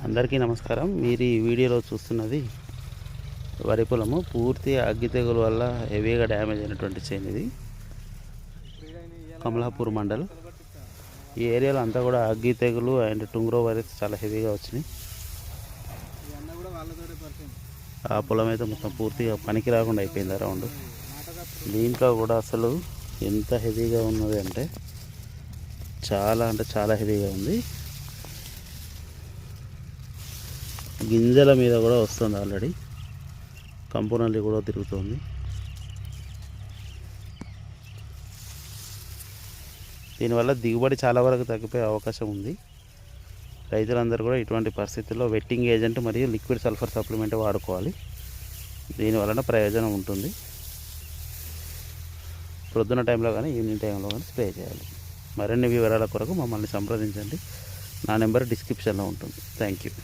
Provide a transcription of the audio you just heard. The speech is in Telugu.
అందరికీ నమస్కారం. మీరు ఈ వీడియోలో చూస్తున్నది వరి పొలము. పూర్తి అగ్గి తెగులు వల్ల హెవీగా డ్యామేజ్ అయినటువంటి చేను ఇది. కమలాపూర్ మండల్. ఈ ఏరియాలో అంతా కూడా అగ్గి తెగులు అండ్ టుంగ్రో వైరస్ చాలా హెవీగా వచ్చినాయి. ఆ పొలం అయితే మొత్తం పూర్తిగా పనికి రాకుండా అయిపోయింది అరౌండ్. దీంట్లో కూడా అసలు ఎంత హెవీగా ఉన్నది అంటే చాలా హెవీగా ఉంది. గింజల మీద కూడా వస్తుంది, ఆల్రెడీ కంపోనల్లి కూడా తిరుగుతుంది. దీనివల్ల దిగుబడి చాలా వరకు తగ్గిపోయే అవకాశం ఉంది. రైతులందరూ కూడా ఇటువంటి పరిస్థితుల్లో వెట్టింగ్ ఏజెంట్ మరియు లిక్విడ్ సల్ఫర్ సప్లిమెంట్ వాడుకోవాలి. దీనివలన ప్రయోజనం ఉంటుంది. ప్రొద్దున టైంలో కానీ ఈవినింగ్ టైంలో కానీ స్ప్రే చేయాలి. మరిన్ని వివరాల కొరకు మమ్మల్ని సంప్రదించండి. నా నెంబర్ డిస్క్రిప్షన్లో ఉంటుంది. Thank you.